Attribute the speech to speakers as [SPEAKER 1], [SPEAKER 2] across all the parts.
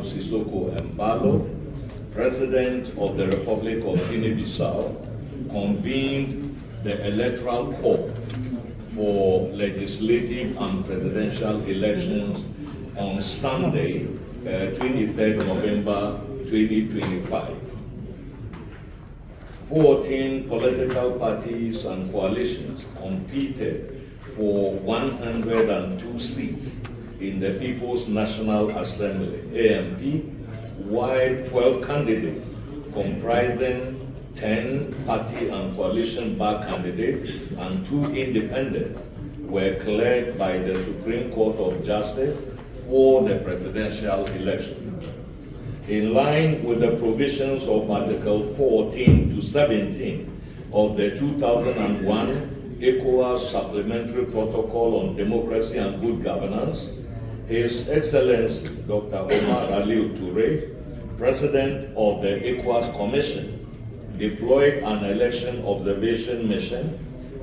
[SPEAKER 1] Sissoko Embalo, President of the Republic of Guinea-Bissau, convened the electoral court for legislative and presidential elections on Sunday, 23rd November 2025. 14 political parties and coalitions competed for 102 seats in the People's National Assembly, AMP, while 12 candidates comprising 10 party and coalition-backed candidates and 2 independents were cleared by the Supreme Court of Justice for the presidential election. In line with the provisions of Article 14 to 17 of the 2001 ECOWAS Supplementary Protocol on Democracy and Good Governance, His Excellency Dr. Omar Aliou Touré, President of the ECOWAS Commission, deployed an election observation mission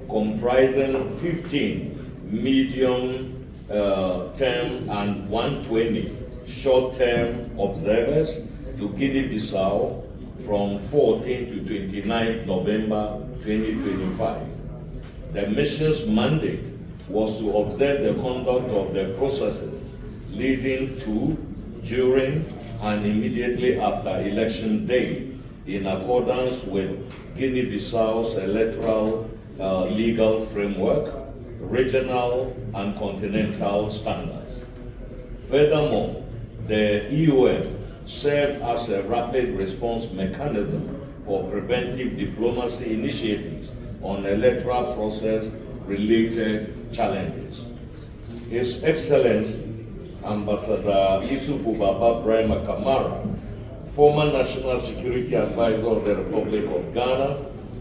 [SPEAKER 1] comprising 15 medium-term and 120 short-term observers to Guinea-Bissau from 14 to 29 November 2025. The mission's mandate was to observe the conduct of the processes leading to, during, and immediately after election day, in accordance with Guinea-Bissau's electoral legal framework, regional and continental standards. Furthermore, the EOM served as a rapid response mechanism for preventive diplomacy initiatives on electoral process-related challenges. His Excellency Ambassador Isufu Baba Brahima Kamara, former National Security Advisor of the Republic of Ghana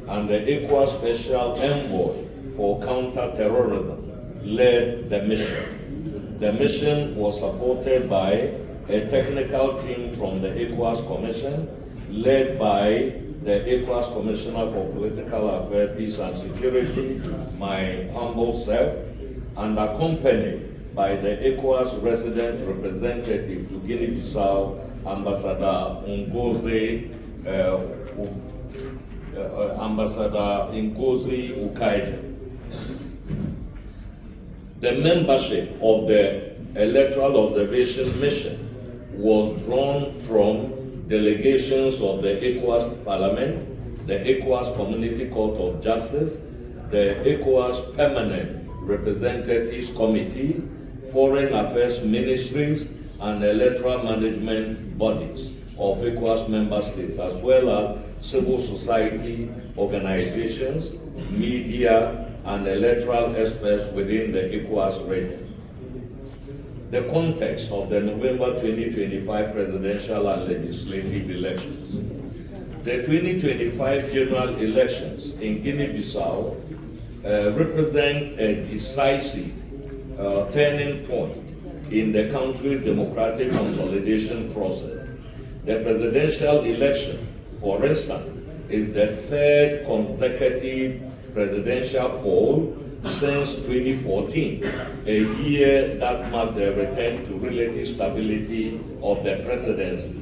[SPEAKER 1] and the ECOWAS Special Envoy for Counter-Terrorism, led the mission. The mission was supported by a technical team from the ECOWAS Commission, led by the ECOWAS Commissioner for Political Affairs, Peace and Security, my humble self, and accompanied by the ECOWAS resident representative to Guinea-Bissau, Ambassador Ngozi Ukaija. The membership of the Electoral Observation Mission was drawn from delegations of the ECOWAS Parliament, the ECOWAS Community Court of Justice, the ECOWAS Permanent Representatives Committee, Foreign Affairs Ministries, and electoral management bodies of ECOWAS member states, as well as civil society organizations, media, and electoral experts within the ECOWAS region. The context of the November 2025 presidential and legislative elections. The 2025 general elections in Guinea-Bissau represent a decisive turning point in the country's democratic consolidation process. The presidential election, for instance, is the third consecutive presidential poll since 2014, a year that marked the return to relative stability of the presidency.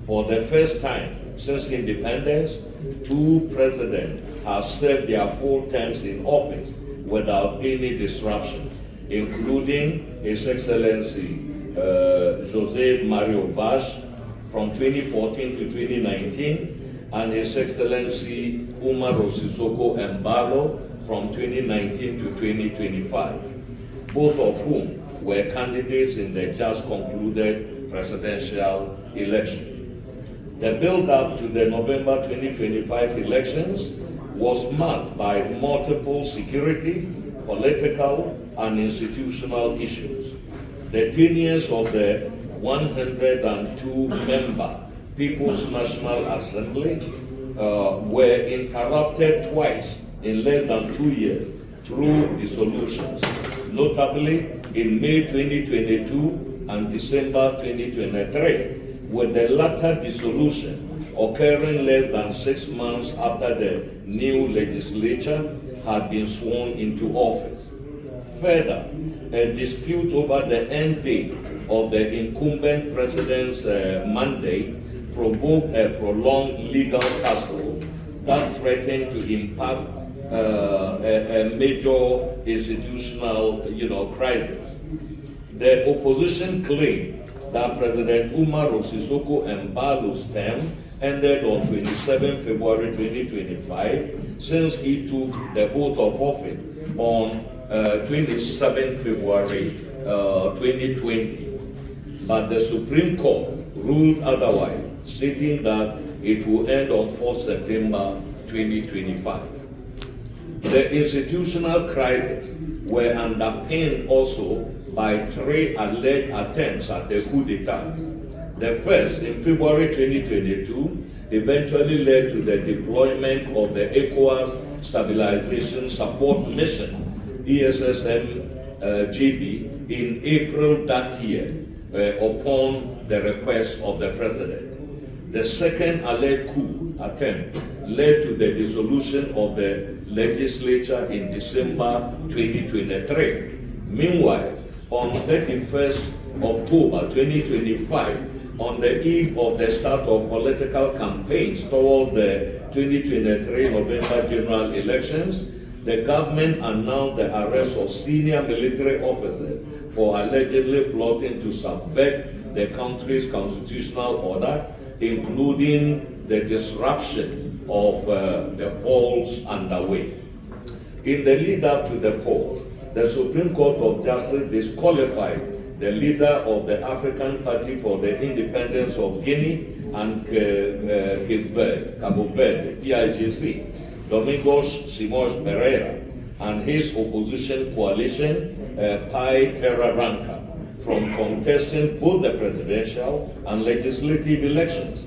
[SPEAKER 1] For the first time since independence, 2 presidents have served their full terms in office without any disruption, including His Excellency José Mario Vaz from 2014 to 2019, and His Excellency Umar Sissoko Embalo from 2019 to 2025, both of whom were candidates in the just concluded presidential election. The build-up to the November 2025 elections was marked by multiple security, political, and institutional issues. The 10 years of the 102-member People's National Assembly were interrupted twice in less than 2 years through dissolutions, notably in May 2022 and December 2023, with the latter dissolution occurring less than 6 months after the new legislature had been sworn into office. Further, a dispute over the end date of the incumbent president's mandate provoked a prolonged legal tussle that threatened to impact a major institutional, crisis. The opposition claimed that President Umaru Sissoco Embalo's term ended on 27 February 2025, since he took the oath of office on 27 February 2020. But the Supreme Court ruled otherwise, stating that it will end on 4 September 2025. The institutional crises were underpinned also by 3 alleged attempts at a coup d'etat. The first, in February 2022, eventually led to the deployment of the ECOWAS Stabilization Support Mission, ESSM-GB, in April that year, upon the request of the President. The second alleged coup attempt led to the dissolution of the legislature in December 2023. Meanwhile, on 31st October 2025, on the eve of the start of political campaigns towards the 2023 November general elections, the government announced the arrest of senior military officers for allegedly plotting to subvert the country's constitutional order, including the disruption of the polls underway. In the lead-up to the polls, the Supreme Court of Justice disqualified the leader of the African Party for the Independence of Guinea and Cabo Verde, PIGC, Domingos Simões Pereira, and his opposition coalition, Pai Terra Branca, from contesting both the presidential and legislative elections.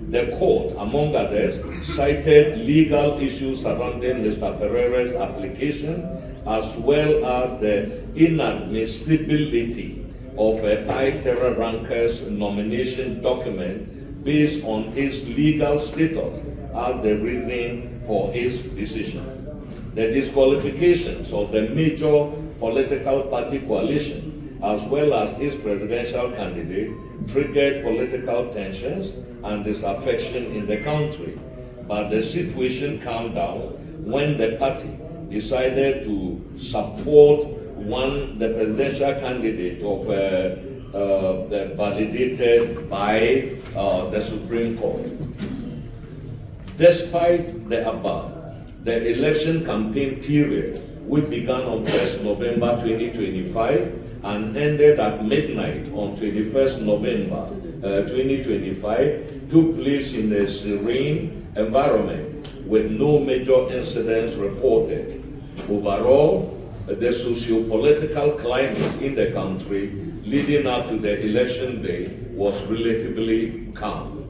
[SPEAKER 1] The court, among others, cited legal issues surrounding Mr. Pereira's application, as well as the inadmissibility of Pai Terra Branca's nomination document based on his legal status as the reason for his decision. The disqualifications of the major political party coalition, as well as its presidential candidate, triggered political tensions and disaffection in the country. But the situation calmed down when the party decided to support the presidential candidate of validated by the Supreme Court. Despite the above, the election campaign period, which began on 1st November 2025 and ended at midnight on 21st November 2025, took place in a serene environment with no major incidents reported. Overall, the socio-political climate in the country leading up to the election day was relatively calm.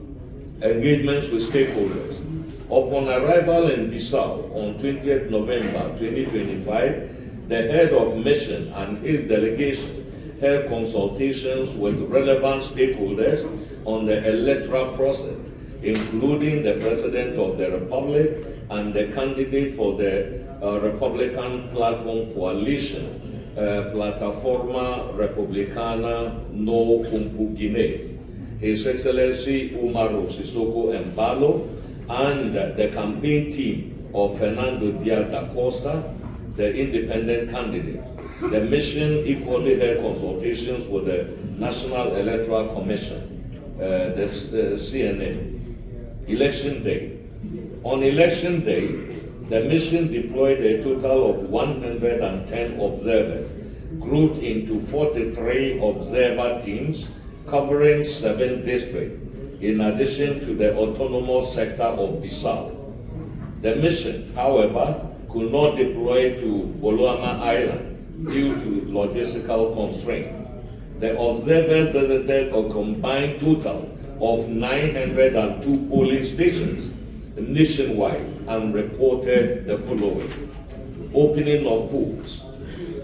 [SPEAKER 1] Engagements with stakeholders. Upon arrival in Bissau on 20th November 2025, the head of mission and his delegation held consultations with relevant stakeholders on the electoral process, including the President of the Republic and the candidate for the Republican Platform Coalition, Plataforma Republicana no Guinea, His Excellency Umaru Sissoco Embalo, and the campaign team of Fernando Diaz da Costa, the independent candidate. The mission equally held consultations with the National Electoral Commission, the CNA. Election Day. On Election Day, the mission deployed a total of 110 observers, grouped into 43 observer teams covering 7 districts, in addition to the autonomous sector of Bissau. The mission, however, could not deploy to Boluama Island due to logistical constraints. The observers visited a combined total of 902 polling stations nationwide and reported the following. Opening of polls.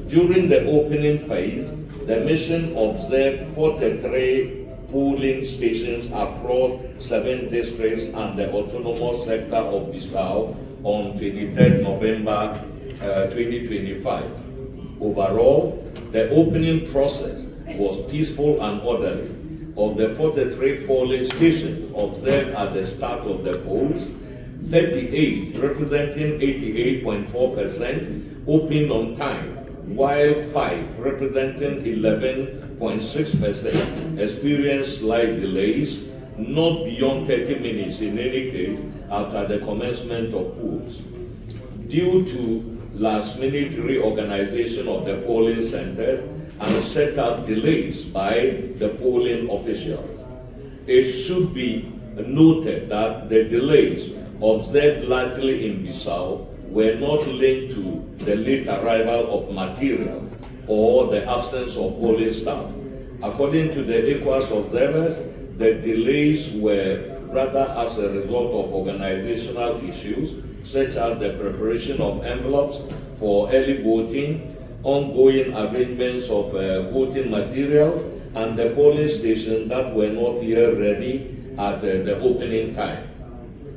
[SPEAKER 1] During the opening phase, the mission observed 43 polling stations across 7 districts and the autonomous sector of Bissau on 23rd November 2025. Overall, the opening process was peaceful and orderly. Of the 43 polling stations observed at the start of the polls, 38, representing 88.4%, opened on time, while 5, representing 11.6%, experienced slight delays, not beyond 30 minutes in any case, after the commencement of polls. Due to last-minute reorganization of the polling centers and setup delays by the polling officials, it should be noted that the delays observed largely in Bissau were not linked to the late arrival of material or the absence of polling staff. According to the ECOWAS observers, the delays were rather as a result of organizational issues, such as the preparation of envelopes for early voting, ongoing arrangements of voting materials, and the polling stations that were not yet ready at the opening time.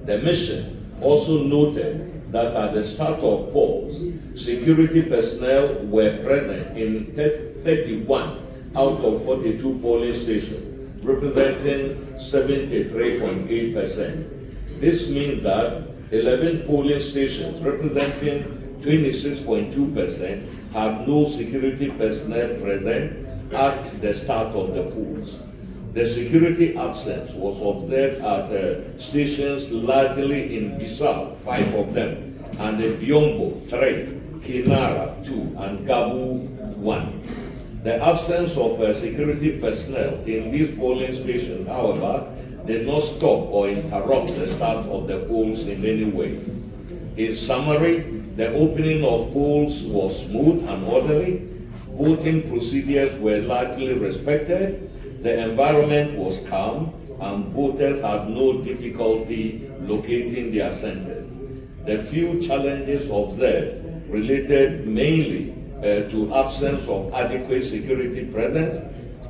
[SPEAKER 1] The mission also noted that at the start of polls, security personnel were present in 31 out of 42 polling stations, representing 73.8%. This means that 11 polling stations, representing 26.2%, have no security personnel present at the start of the polls. The security absence was observed at stations largely in Bissau, 5 of them, and in Biombo, 3, Kinara, 2, and Gabu, 1. The absence of security personnel in these polling stations, however, did not stop or interrupt the start of the polls in any way. In summary, the opening of polls was smooth and orderly, voting procedures were largely respected, the environment was calm, and voters had no difficulty locating their centers. The few challenges observed related mainly to absence of adequate security presence,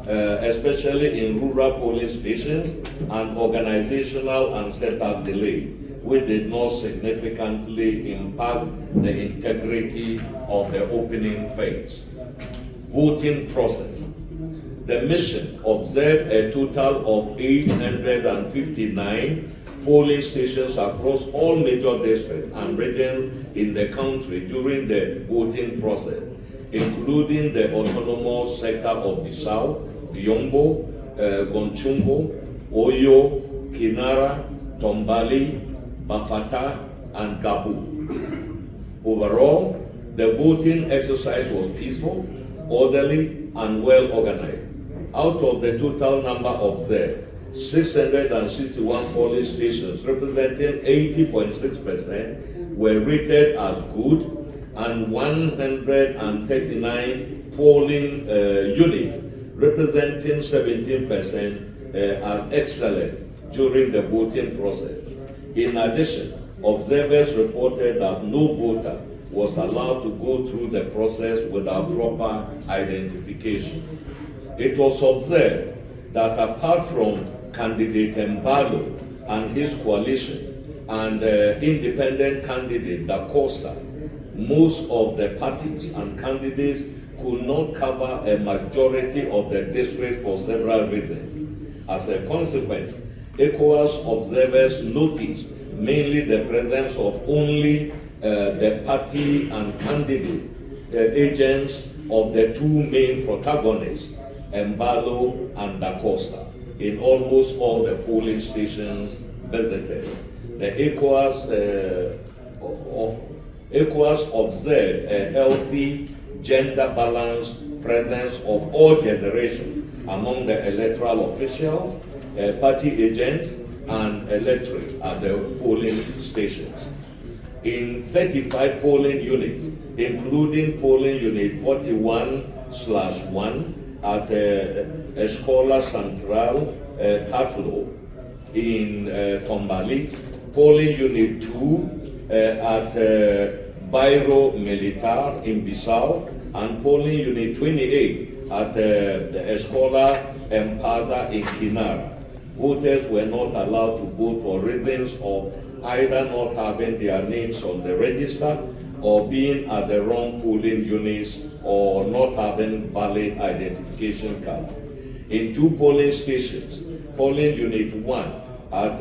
[SPEAKER 1] especially in rural polling stations, and organizational and setup delay, which did not significantly impact the integrity of the opening phase. Voting process. The mission observed a total of 859 polling stations across all major districts and regions in the country during the voting process, including the autonomous sector of Bissau, Biombo, Gonchumbo, Oyo, Kinara, Tombali, Bafata, and Gabu. Overall, the voting exercise was peaceful, orderly, and well organized. Out of the total number observed, 661 polling stations, representing 80.6%, were rated as good, and 139 polling units, representing 17%, are excellent during the voting process. In addition, observers reported that no voter was allowed to go through the process without proper identification. It was observed that apart from candidate Mbalo and his coalition and independent candidate Dakar, most of the parties and candidates could not cover a majority of the districts for several reasons. As a consequence, ECOWAS observers noticed mainly the presence of only the party and candidate agents of the two main protagonists, Mbalo and Dakar, in almost all the polling stations visited. The ECOWAS observed a healthy, gender-balanced presence of all generations among the electoral officials, party agents, and electorate at the polling stations. In 35 polling units, including polling unit 41/1 at Escola Central Catlo in Tombali, polling unit 2 at Bairro Militar in Bissau, and polling unit 28 at the Escola Empada in Kinara. Voters were not allowed to vote for reasons of either not having their names on the register or being at the wrong polling units or not having valid identification cards. In 2 polling stations, polling unit 1 at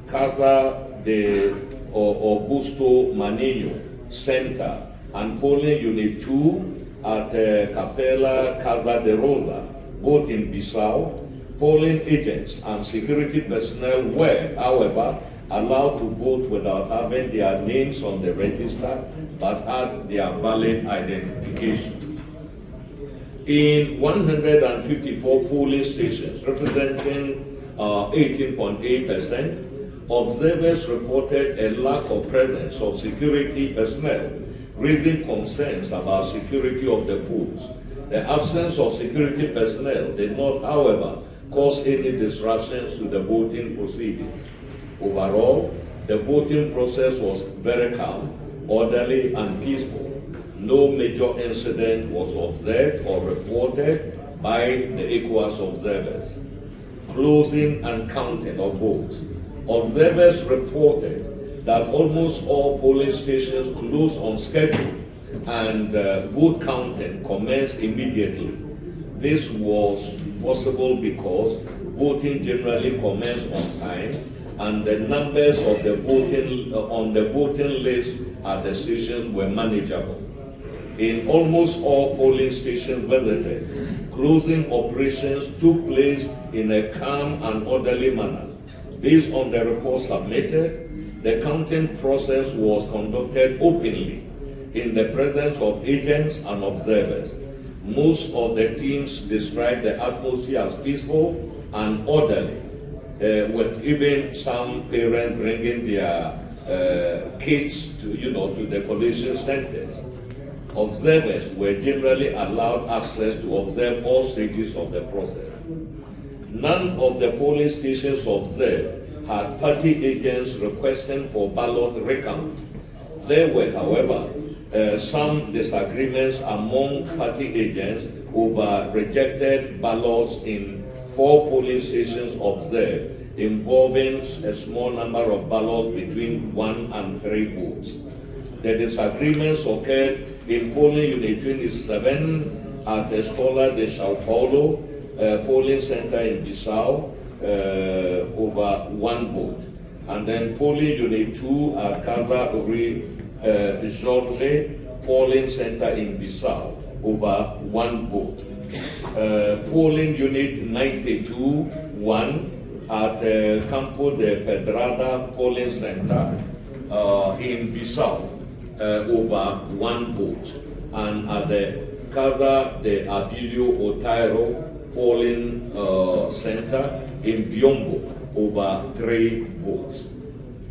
[SPEAKER 1] Casa de Augusto Maninho Center and polling unit 2 at Capella Casa de Rosa, both in Bissau, polling agents and security personnel were, however, allowed to vote without having their names on the register, but had their valid identification. In 154 polling stations, representing 18.8%, observers reported a lack of presence of security personnel, raising concerns about security of the polls. The absence of security personnel did not, however, cause any disruptions to the voting proceedings. Overall, the voting process was very calm, orderly, and peaceful. No major incident was observed or reported by the ECOWAS observers. Closing and counting of votes. Observers reported that almost all polling stations closed on schedule and vote counting commenced immediately. This was possible because voting generally commenced on time and the numbers of the voting on the voting list at the stations were manageable. In almost all polling stations visited, closing operations took place in a calm and orderly manner. Based on the report submitted, the counting process was conducted openly in the presence of agents and observers. Most of the teams described the atmosphere as peaceful and orderly, with even some parents bringing their kids to the collation centers. Observers were generally allowed access to observe all stages of the process. None of the polling stations observed had party agents requesting for ballot recount. There were, however, some disagreements among party agents over rejected ballots in 4 polling stations observed, involving a small number of ballots between 1 and 3 votes. The disagreements occurred in polling unit 27 at Escola de Sao Paulo, polling center in Bissau, over 1 vote. And then polling unit 2 at Casa Jorge, polling center in Bissau, over 1 vote. Polling unit 92-1 at Campo de Pedrada polling center in Bissau, over 1 vote. And at the Casa de Abilio Otairo polling center in Biombo, over 3 votes.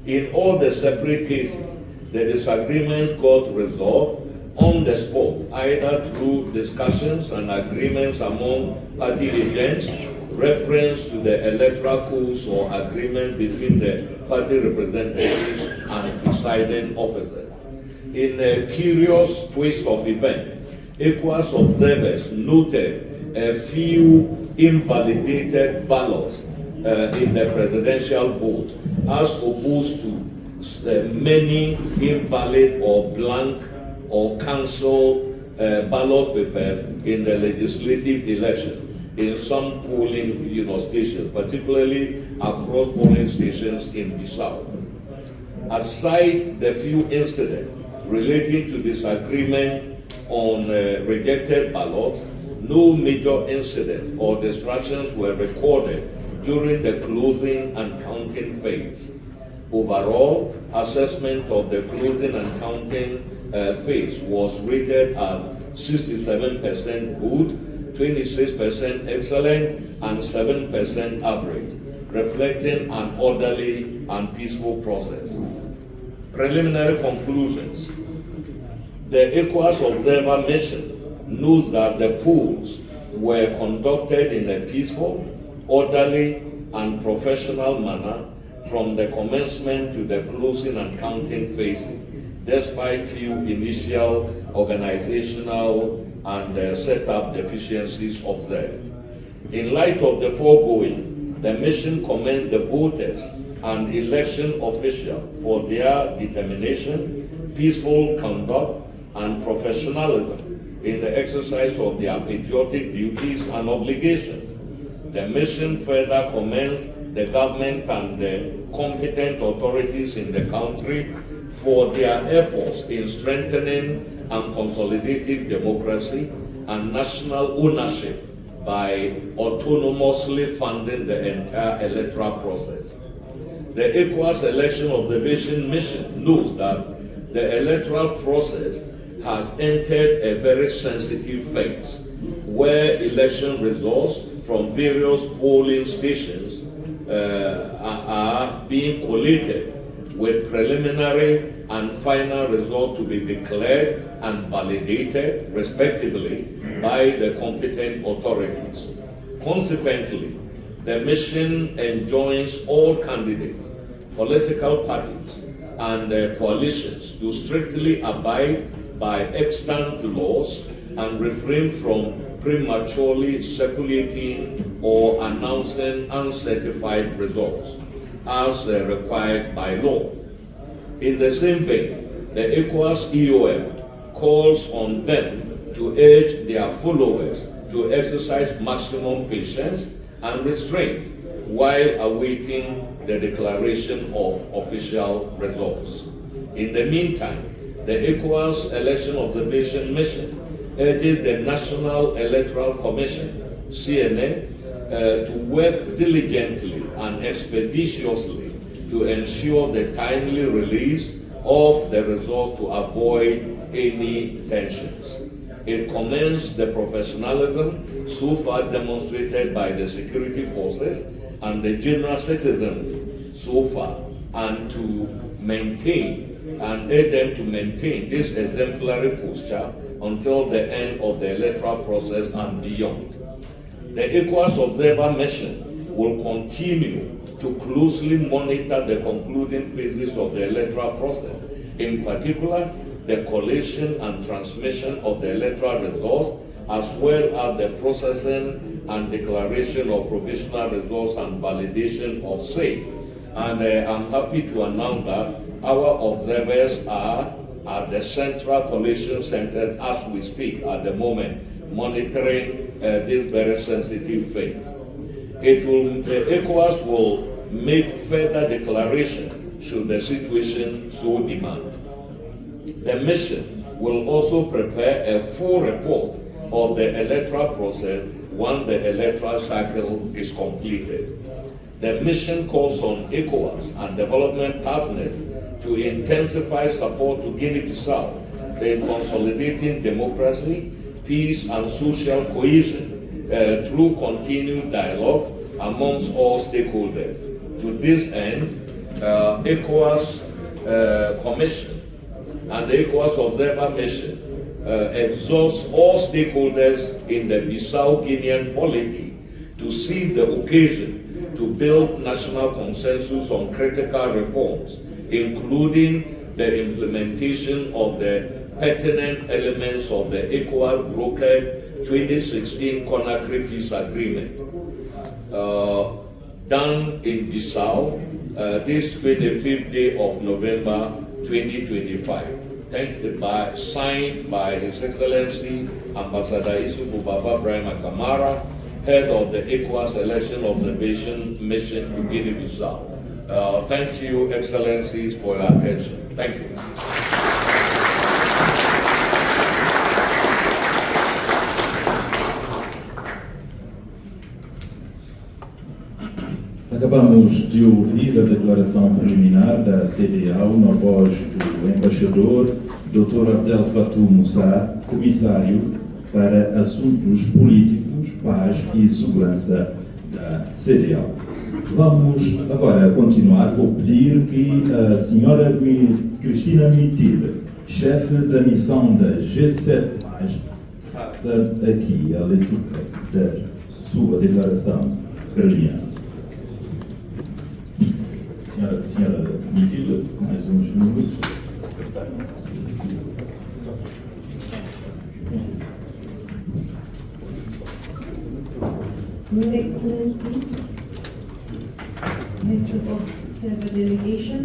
[SPEAKER 1] In all the separate cases, the disagreements got resolved on the spot, either through discussions and agreements among party agents, reference to the electoral codes or agreement between the party representatives and presiding officers. In a curious twist of events, ECOWAS observers noted a few invalidated ballots in the presidential vote, as opposed to many invalid or blank or cancelled ballot papers in the legislative election in some polling stations, particularly across polling stations in Bissau. Aside the few incidents relating to disagreement on rejected ballots, no major incident or disruptions were recorded during the closing and counting phase. Overall, assessment of the closing and counting phase was rated at 67% good, 26% excellent, and 7% average, reflecting an orderly and peaceful process. Preliminary conclusions. The ECOWAS Observer Mission knows that the polls were conducted in a peaceful, orderly, and professional manner from the commencement to the closing and counting phases, despite few initial organizational and setup deficiencies observed. In light of the foregoing, the mission commends the voters and election officials for their determination, peaceful conduct, and professionalism in the exercise of their patriotic duties and obligations. The mission further commends the government and the competent authorities in the country for their efforts in strengthening and consolidating democracy and national ownership by autonomously funding the entire electoral process. The ECOWAS Election Observation Mission knows that the electoral process has entered a very sensitive phase where election results from various polling stations are being collated, with preliminary and final results to be declared and validated, respectively, by the competent authorities. Consequently, the mission enjoins all candidates, political parties, and coalitions to strictly abide by extant laws and refrain from prematurely circulating or announcing uncertified results as required by law. In the same vein, the ECOWAS EOM calls on them to urge their followers to exercise maximum patience and restraint while awaiting the declaration of official results. In the meantime, the ECOWAS Election Observation Mission urges the National Electoral Commission, CNA, to work diligently and expeditiously to ensure the timely release of the results to avoid any tensions. It commends the professionalism so far demonstrated by the security forces and the general citizenry so far, and to maintain and aid them to maintain this exemplary posture until the end of the electoral process and beyond. The ECOWAS Observer Mission will continue to closely monitor the concluding phases of the electoral process, in particular the collation and transmission of the electoral results, as well as the processing and declaration of provisional results and validation of same. And I'm happy to announce that our observers are at the central collation centers as we speak at the moment, monitoring this very sensitive phase. The ECOWAS will make further declaration should the situation so demand. The mission will also prepare a full report of the electoral process once the electoral cycle is completed. The mission calls on ECOWAS and development partners to intensify support to Guinea-Bissau in consolidating democracy, peace, and social cohesion through continued dialogue amongst all stakeholders. To this end, ECOWAS Commission and the ECOWAS Observer Mission exhorts all stakeholders in the Bissau-Guinean polity to seize the occasion to build national consensus on critical reforms, including the implementation of the pertinent elements of the ECOWAS brokered 2016 Conakry Peace Agreement, done in Bissau this 25th day of November 2025. Signed by His Excellency Ambassador Baba Ibrahim Kamara, head of the ECOWAS Election Observation Mission to Guinea-Bissau. Thank you, Excellencies, for your attention. Thank you.
[SPEAKER 2] Acabamos de ouvir a declaração preliminar da CDAO na voz do embaixador Dr. Abdel-Fatau Musah, comissário para assuntos políticos, paz e segurança da CDAO. Vamos agora continuar. Vou pedir que a senhora Cristina Mitile, chefe da missão da G7+, faça aqui a leitura da sua declaração preliminar. Senhora Mitile, mais uns minutos.
[SPEAKER 3] Your Excellencies, Heads of Observer Delegation,